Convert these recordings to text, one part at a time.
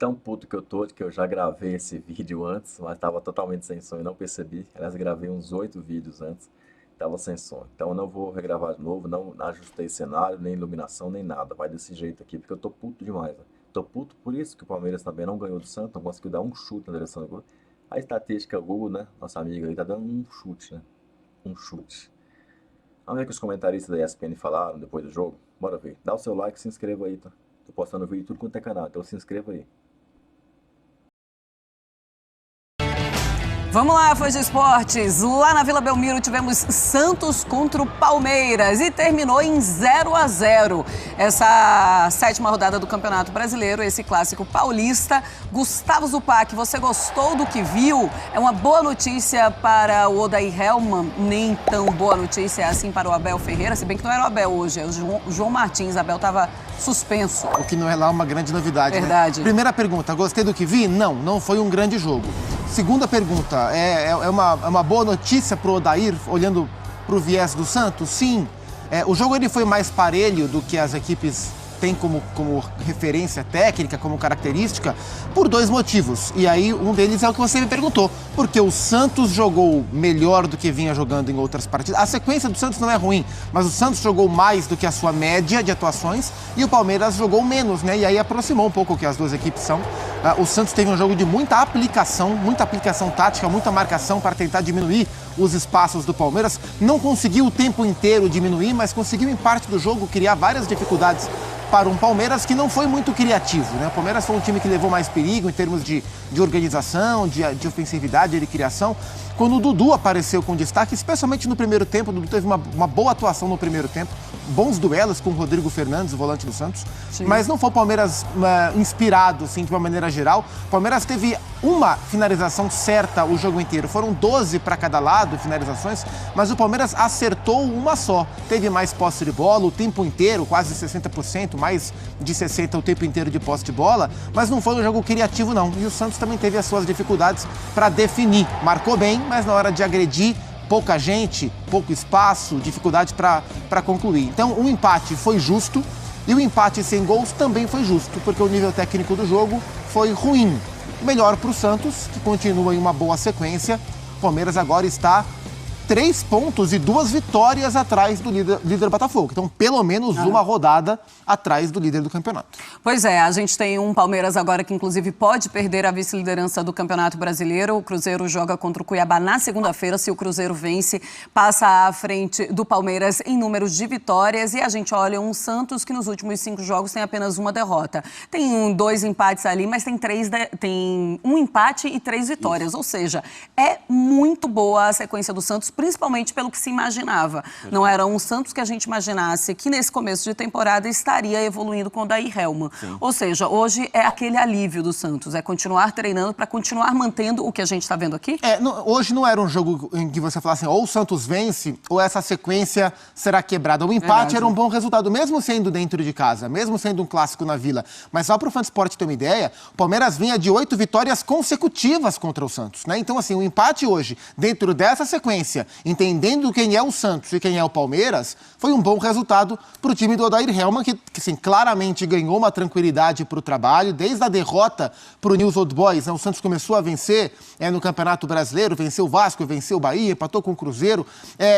tão puto que eu tô, que eu já gravei esse vídeo antes, mas tava totalmente sem som e não percebi. Aliás, gravei uns 8 vídeos antes, tava sem som. Então eu não vou regravar de novo, não ajustei cenário, nem iluminação, nem nada. Vai desse jeito aqui, porque eu tô puto demais, né? Tô puto por isso que o Palmeiras também não ganhou do Santos, não conseguiu dar um chute na direção do gol. A estatística Google, né, nossa amiga aí, tá dando um chute, né? Um chute. Vamos ver o que os comentaristas da ESPN falaram depois do jogo? Bora ver. Dá o seu like e se inscreva aí, tá? Tô postando vídeo tudo quanto é canal, então se inscreva aí. Vamos lá, fãs de esportes. Lá na Vila Belmiro tivemos Santos contra o Palmeiras e terminou em 0-0. Essa 7ª rodada do Campeonato Brasileiro, esse clássico paulista. Gustavo Zupac, você gostou do que viu? É uma boa notícia para o Odair Hellmann, nem tão boa notícia assim para o Abel Ferreira, se bem que não era o Abel hoje, é o João Martins. Abel estava suspenso. O que não é lá uma grande novidade, Verdade. Né? Primeira pergunta, gostei do que vi? Não foi um grande jogo. Segunda pergunta, é uma boa notícia para o Odair, olhando para o viés do Santos? Sim. O jogo ele foi mais parelho do que as equipes têm como referência técnica, como característica, por 2 motivos. E aí, um deles é o que você me perguntou. Porque o Santos jogou melhor do que vinha jogando em outras partidas. A sequência do Santos não é ruim, mas o Santos jogou mais do que a sua média de atuações e o Palmeiras jogou menos, né? E aí aproximou um pouco o que as duas equipes são. O Santos teve um jogo de muita aplicação tática, muita marcação para tentar diminuir os espaços do Palmeiras. Não conseguiu o tempo inteiro diminuir, mas conseguiu em parte do jogo criar várias dificuldades para um Palmeiras que não foi muito criativo, né? O Palmeiras foi um time que levou mais perigo em termos de organização, de ofensividade, de criação. Quando o Dudu apareceu com destaque, especialmente no primeiro tempo, o Dudu teve uma boa atuação no primeiro tempo, bons duelos com o Rodrigo Fernandes, o volante do Santos. Sim. Mas não foi o Palmeiras inspirado, assim, de uma maneira geral. O Palmeiras teve uma finalização certa o jogo inteiro. Foram 12 para cada lado, finalizações, mas o Palmeiras acertou uma só. Teve mais posse de bola o tempo inteiro, quase 60%, mais de 60% o tempo inteiro de posse de bola, mas não foi um jogo criativo, não. E o Santos também teve as suas dificuldades para definir. Marcou bem, mas na hora de agredir, pouca gente, pouco espaço, dificuldade para concluir. Então, o empate foi justo e o empate sem gols também foi justo, porque o nível técnico do jogo foi ruim. Melhor para o Santos, que continua em uma boa sequência. O Palmeiras agora está 3 pontos e 2 vitórias atrás do líder Botafogo. Então, pelo menos uma rodada atrás do líder do campeonato. Pois é, a gente tem um Palmeiras agora que, inclusive, pode perder a vice-liderança do Campeonato Brasileiro. O Cruzeiro joga contra o Cuiabá na segunda-feira. Se o Cruzeiro vence, passa à frente do Palmeiras em números de vitórias. E a gente olha um Santos que nos últimos 5 jogos tem apenas uma derrota. Tem 2 empates ali, mas tem um empate e 3 vitórias. Isso. Ou seja, é muito boa a sequência do Santos, principalmente pelo que se imaginava. Não era um Santos que a gente imaginasse que nesse começo de temporada estaria evoluindo com o Odair Hellmann. Sim. Ou seja, hoje é aquele alívio do Santos, é continuar treinando para continuar mantendo o que a gente está vendo aqui? Hoje não era um jogo em que você falasse assim, ou o Santos vence, ou essa sequência será quebrada. O empate era um bom resultado, mesmo sendo dentro de casa, mesmo sendo um clássico na Vila. Mas só para o Fansport ter uma ideia, o Palmeiras vinha de 8 vitórias consecutivas contra o Santos, né? Então, assim, o empate hoje, dentro dessa sequência, entendendo quem é o Santos e quem é o Palmeiras, foi um bom resultado para o time do Odair Hellmann, que assim, claramente ganhou uma tranquilidade para o trabalho, desde a derrota para o News Old Boys, né? O Santos começou a vencer no Campeonato Brasileiro, venceu o Vasco, venceu o Bahia, empatou com o Cruzeiro,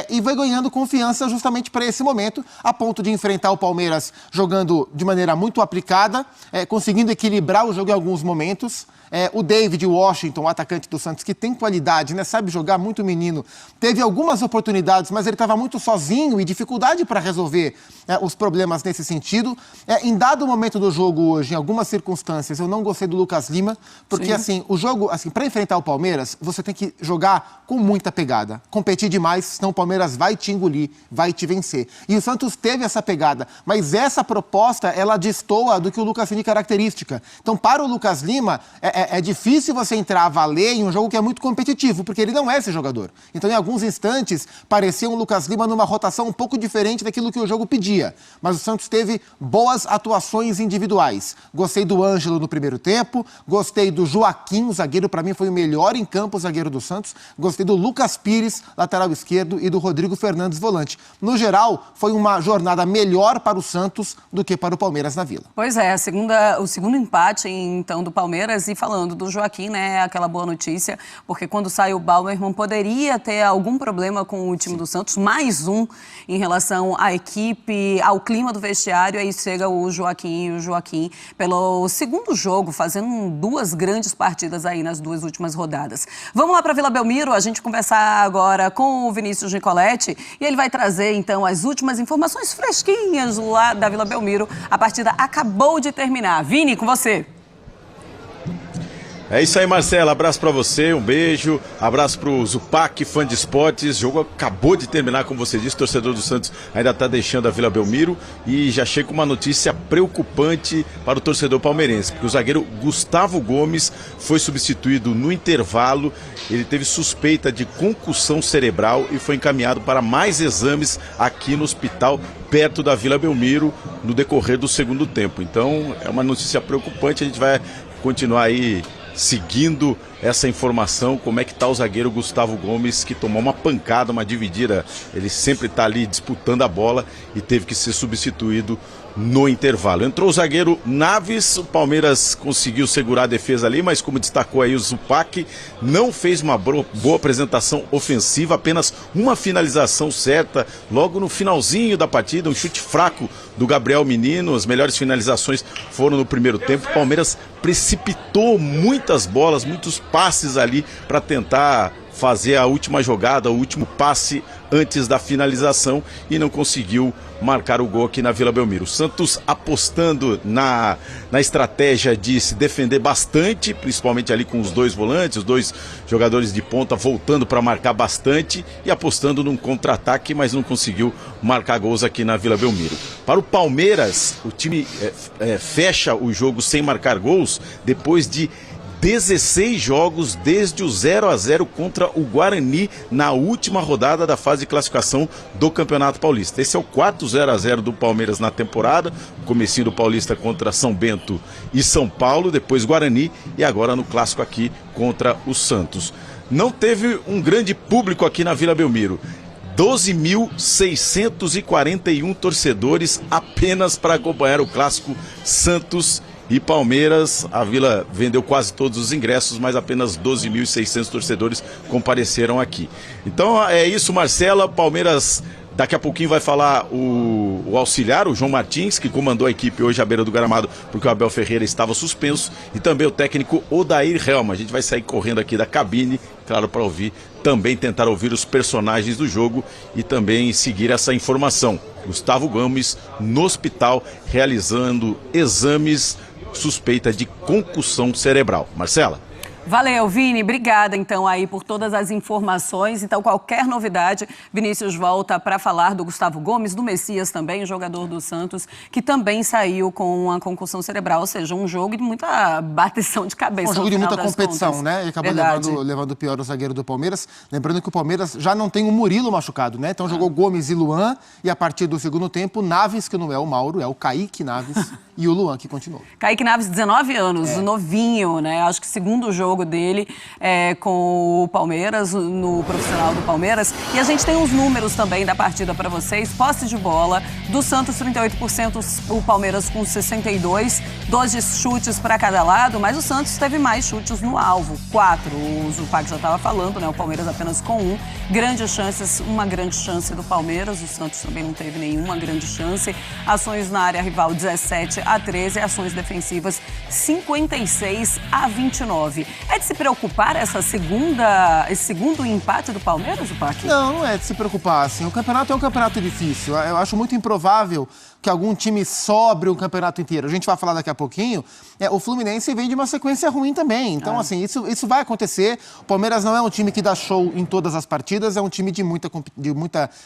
e vai ganhando confiança justamente para esse momento, a ponto de enfrentar o Palmeiras jogando de maneira muito aplicada, conseguindo equilibrar o jogo em alguns momentos. O David Washington, o atacante do Santos, que tem qualidade, né? Sabe jogar, muito menino. Teve algumas oportunidades, mas ele estava muito sozinho e dificuldade para resolver os problemas nesse sentido. Em dado momento do jogo hoje, em algumas circunstâncias, eu não gostei do Lucas Lima, porque assim, o jogo, assim, para enfrentar o Palmeiras, você tem que jogar com muita pegada, competir demais, senão o Palmeiras vai te engolir, vai te vencer. E o Santos teve essa pegada, mas essa proposta, ela destoa do que o Lucas Lima característica. Então, para o Lucas Lima, é difícil você entrar a valer em um jogo que é muito competitivo, porque ele não é esse jogador. Então, em alguns alguns instantes, parecia um Lucas Lima numa rotação um pouco diferente daquilo que o jogo pedia. Mas o Santos teve boas atuações individuais. Gostei do Ângelo no primeiro tempo, gostei do Joaquim, o zagueiro, para mim foi o melhor em campo, o zagueiro do Santos. Gostei do Lucas Pires, lateral esquerdo, e do Rodrigo Fernandes, volante. No geral, foi uma jornada melhor para o Santos do que para o Palmeiras na Vila. Pois é, o segundo empate, então, do Palmeiras. E falando do Joaquim, né, aquela boa notícia, porque quando sai o Bauerman, poderia ter algum problema com o time do Santos, mais um em relação à equipe, ao clima do vestiário. Aí chega o Joaquim, pelo segundo jogo, fazendo duas grandes partidas aí nas duas últimas rodadas. Vamos lá para Vila Belmiro, a gente conversar agora com o Vinícius Nicoletti, e ele vai trazer, então, as últimas informações fresquinhas lá da Vila Belmiro. A partida acabou de terminar. Vini, com você. É isso aí, Marcela. Abraço pra você, um beijo. Abraço pro Zupac, fã de esportes. O jogo acabou de terminar, como você disse. O torcedor do Santos ainda tá deixando a Vila Belmiro. E já chega uma notícia preocupante para o torcedor palmeirense, porque o zagueiro Gustavo Gomes foi substituído no intervalo. Ele teve suspeita de concussão cerebral e foi encaminhado para mais exames aqui no hospital perto da Vila Belmiro no decorrer do segundo tempo. Então é uma notícia preocupante. A gente vai continuar aí seguindo essa informação, como é que está o zagueiro Gustavo Gomes, que tomou uma pancada, uma dividida. Ele sempre está ali disputando a bola e teve que ser substituído no intervalo. Entrou o zagueiro Naves, o Palmeiras conseguiu segurar a defesa ali, mas como destacou aí o Zupac, não fez uma boa apresentação ofensiva, apenas uma finalização certa logo no finalzinho da partida, um chute fraco do Gabriel Menino. As melhores finalizações foram no primeiro tempo. O Palmeiras precipitou muitas bolas, muitos passes ali para tentar fazer a última jogada, o último passe antes da finalização, e não conseguiu marcar o gol aqui na Vila Belmiro. O Santos apostando na estratégia de se defender bastante, principalmente ali com os dois volantes, os dois jogadores de ponta voltando para marcar bastante e apostando num contra-ataque, mas não conseguiu marcar gols aqui na Vila Belmiro. Para o Palmeiras, o time fecha o jogo sem marcar gols depois de 16 jogos desde o 0-0 contra o Guarani na última rodada da fase de classificação do Campeonato Paulista. Esse é o quarto 0-0 do Palmeiras na temporada, comecinho do Paulista contra São Bento e São Paulo, depois Guarani e agora no clássico aqui contra o Santos. Não teve um grande público aqui na Vila Belmiro. 12.641 torcedores apenas para acompanhar o clássico Santos e Palmeiras. A Vila vendeu quase todos os ingressos, mas apenas 12.600 torcedores compareceram aqui. Então é isso, Marcela. Palmeiras daqui a pouquinho vai falar o auxiliar, o João Martins, que comandou a equipe hoje à beira do gramado, porque o Abel Ferreira estava suspenso, e também o técnico Odair Helma. A gente vai sair correndo aqui da cabine, claro, para ouvir, também tentar ouvir os personagens do jogo e também seguir essa informação. Gustavo Gomes no hospital realizando exames, suspeita de concussão cerebral. Marcela. Valeu, Vini. Obrigada, então, aí por todas as informações. Então, qualquer novidade, Vinícius volta para falar do Gustavo Gomes, do Messias também, jogador do Santos, que também saiu com uma concussão cerebral, ou seja, um jogo de muita bateção de cabeça. Um jogo de muita competição, contas, né? E acabou levando o pior o zagueiro do Palmeiras. Lembrando que o Palmeiras já não tem o Murilo machucado, né? Então jogou Gomes e Luan, e a partir do segundo tempo, Naves, que não é o Mauro, é o Kaique Naves, e o Luan que continuou. Kaique Naves, 19 anos, novinho, né? Acho que segundo jogo dele com o Palmeiras, no profissional do Palmeiras. E a gente tem uns números também da partida para vocês. Posse de bola, do Santos 38%, o Palmeiras com 62%, 12 chutes para cada lado, mas o Santos teve mais chutes no alvo, 4. O Zupac já estava falando, né? O Palmeiras apenas com 1. Grandes chances, uma grande chance do Palmeiras, o Santos também não teve nenhuma grande chance. Ações na área rival, 17-13, ações defensivas, 56-29. É de se preocupar esse segundo empate do Palmeiras, Zupac? Não é de se preocupar, assim. O campeonato é um campeonato difícil. Eu acho muito improvável que algum time sobre o campeonato inteiro. A gente vai falar daqui a pouquinho. O Fluminense vem de uma sequência ruim também. Então, assim, isso vai acontecer. O Palmeiras não é um time que dá show em todas as partidas, é um time de muita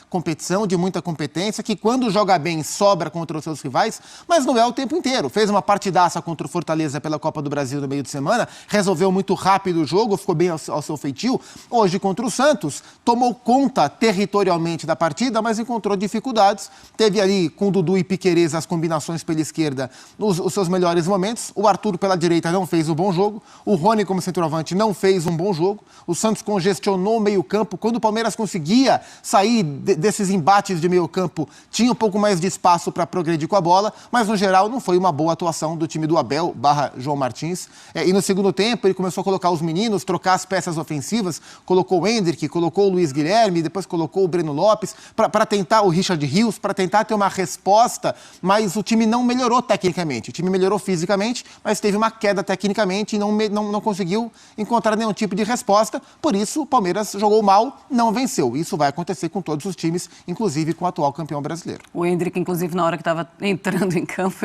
competição, de muita competência, que quando joga bem sobra contra os seus rivais, mas não é o tempo inteiro. Fez uma partidaça contra o Fortaleza pela Copa do Brasil no meio de semana, resolveu muito rápido o jogo, ficou bem ao seu feitio. Hoje, contra o Santos, tomou conta territorialmente da partida, mas encontrou dificuldades. Teve ali, com Dudu e Piquerez, as combinações pela esquerda, os seus melhores momentos. O Arthur pela direita não fez um bom jogo. O Rony como centroavante não fez um bom jogo. O Santos congestionou o meio-campo. Quando o Palmeiras conseguia sair desses embates de meio-campo, tinha um pouco mais de espaço para progredir com a bola, mas no geral não foi uma boa atuação do time do Abel / João Martins. E no segundo tempo ele começou a colocar os meninos, trocar as peças ofensivas, colocou o Endrick, colocou o Luiz Guilherme, depois colocou o Breno Lopes, para tentar o Richard Rios, para tentar ter uma resposta, mas o time não melhorou tecnicamente. O time melhorou fisicamente, mas teve uma queda tecnicamente e não conseguiu encontrar nenhum tipo de resposta. Por isso, o Palmeiras jogou mal, não venceu. Isso vai acontecer com todos os times, inclusive com o atual campeão brasileiro. O Endrick, inclusive, na hora que estava entrando em campo,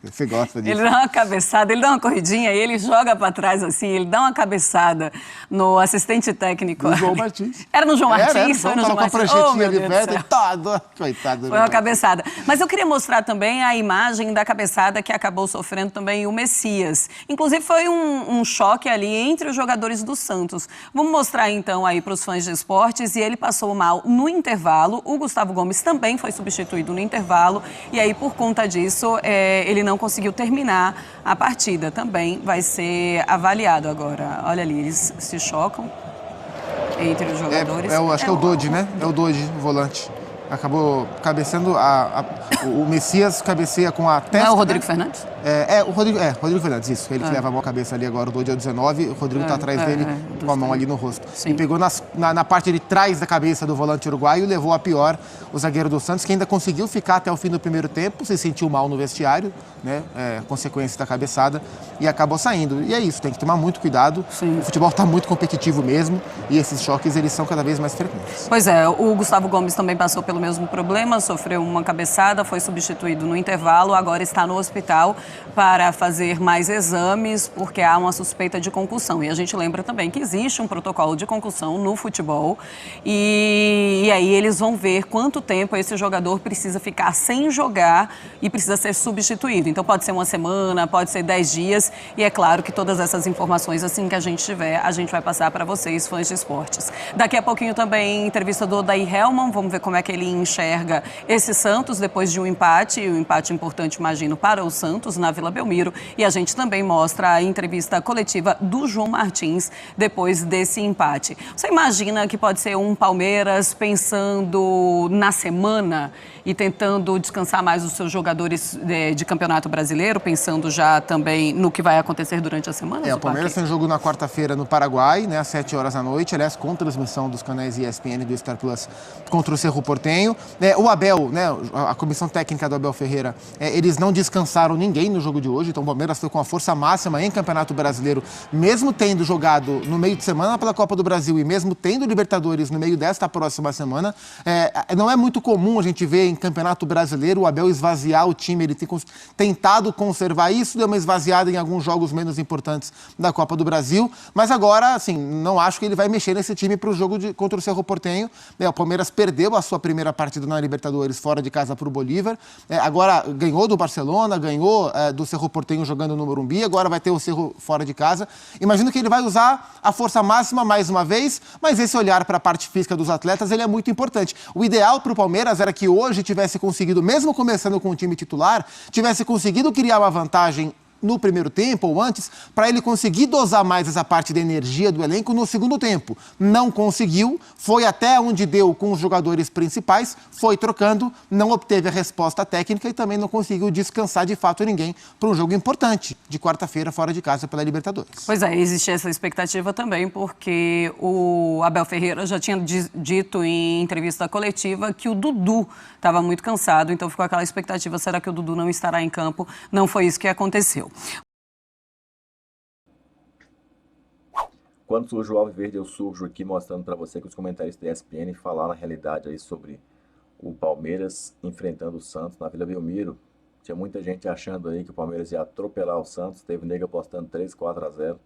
Você gosta disso? Ele dá uma cabeçada, ele dá uma corridinha e ele joga para trás assim, ele dá uma cabeçada no assistente técnico. No João Martins. Era no João Martins? Foi no João Martins. Com a pranchetinha meu de Deus do perto céu. e tá, coitado. Foi uma cabeçada. Mas eu queria mostrar também a imagem da cabeçada que acabou sofrendo também o Messias. Inclusive foi um choque ali entre os jogadores do Santos. Vamos mostrar então aí para os fãs de esportes. E ele passou mal no intervalo. O Gustavo Gomes também foi substituído no intervalo. E aí por conta disso ele não conseguiu terminar a partida. Também vai ser avaliado agora. Olha ali, eles se chocam entre os jogadores. Acho que é o Dodi, né? É o Dodi, o volante. Acabou cabeceando o Messias cabeceia com a testa. Não é o Rodrigo Fernandes? Rodrigo Fernandes, isso. Ele que leva a mão à cabeça ali agora, o Dodi é o 19, o Rodrigo está atrás dele com a mão ali no rosto. Sim. E pegou na parte de trás da cabeça do volante uruguaio e levou a pior o zagueiro do Santos, que ainda conseguiu ficar até o fim do primeiro tempo, se sentiu mal no vestiário, né? Consequência da cabeçada, e acabou saindo. E é isso, tem que tomar muito cuidado. Sim. O futebol está muito competitivo mesmo e esses choques eles são cada vez mais frequentes. Pois é, o Gustavo Gomes também passou pelo mesmo problema, sofreu uma cabeçada, foi substituído no intervalo, agora está no hospital para fazer mais exames, porque há uma suspeita de concussão. E a gente lembra também que existe um protocolo de concussão no futebol e aí eles vão ver quanto tempo esse jogador precisa ficar sem jogar e precisa ser substituído. Então pode ser uma semana, pode ser 10 dias e é claro que todas essas informações, assim que a gente tiver, a gente vai passar para vocês, fãs de esportes. Daqui a pouquinho também entrevista do Odair Hellmann, vamos ver como é que ele enxerga esse Santos depois de um empate importante, imagino, para o Santos na Vila Belmiro. E a gente também mostra a entrevista coletiva do João Martins depois desse empate. Você imagina que pode ser um Palmeiras pensando na semana e tentando descansar mais os seus jogadores de Campeonato Brasileiro, pensando já também no que vai acontecer durante a semana? O Palmeiras tem um jogo na quarta-feira no Paraguai, né, às 7 horas da noite, aliás, com transmissão dos canais ESPN e do Star Plus contra o Cerro Porteño. O Abel, né, a comissão técnica do Abel Ferreira, eles não descansaram ninguém no jogo de hoje, então o Palmeiras foi com a força máxima em Campeonato Brasileiro, mesmo tendo jogado no meio de semana pela Copa do Brasil e mesmo tendo Libertadores no meio desta próxima semana. Não é muito comum a gente ver em Campeonato Brasileiro o Abel esvaziar o time, ele tem tentado conservar isso, deu uma esvaziada em alguns jogos menos importantes da Copa do Brasil, mas agora, assim, não acho que ele vai mexer nesse time para o jogo contra o Cerro Porteño. O Palmeiras perdeu a sua primeira partida na Libertadores fora de casa para o Bolívar, agora ganhou do Barcelona, ganhou do Cerro Porteño jogando no Morumbi, agora vai ter o Cerro fora de casa. Imagino que ele vai usar a força máxima mais uma vez, mas esse olhar para a parte física dos atletas, ele é muito importante. O ideal para o Palmeiras era que hoje tivesse conseguido, mesmo começando com o time titular, tivesse conseguido criar uma vantagem no primeiro tempo ou antes, para ele conseguir dosar mais essa parte da energia do elenco no segundo tempo. Não conseguiu, foi até onde deu com os jogadores principais, foi trocando, não obteve a resposta técnica e também não conseguiu descansar de fato ninguém para um jogo importante de quarta-feira fora de casa pela Libertadores. Pois é, existe essa expectativa também, porque o Abel Ferreira já tinha dito em entrevista coletiva que o Dudu estava muito cansado, então ficou aquela expectativa, será que o Dudu não estará em campo? Não foi isso que aconteceu. Quando surge o Alviverde, eu surjo aqui mostrando para você que os comentários da ESPN falaram a realidade aí sobre o Palmeiras enfrentando o Santos na Vila Belmiro. Tinha muita gente achando aí que o Palmeiras ia atropelar o Santos, teve nego apostando 3-4-0.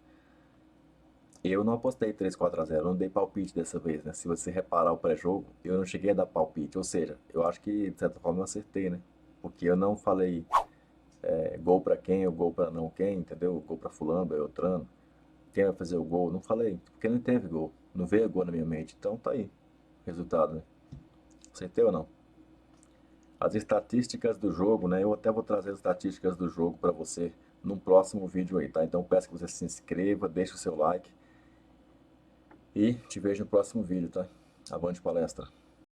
Eu não apostei 3-4-0, eu não dei palpite dessa vez, né? Se você reparar o pré-jogo, eu não cheguei a dar palpite, ou seja, eu acho que de certa forma eu acertei, né? Porque eu não falei gol pra quem ou gol pra não quem, entendeu? Gol pra fulano, beltrano, quem vai fazer o gol, não falei, porque não teve gol, não veio gol na minha mente, então tá aí o resultado, né? Acertei ou não? As estatísticas do jogo, né? Eu até vou trazer as estatísticas do jogo pra você num próximo vídeo aí, tá? Então peço que você se inscreva, deixe o seu like e te vejo no próximo vídeo, tá? Avante palestra!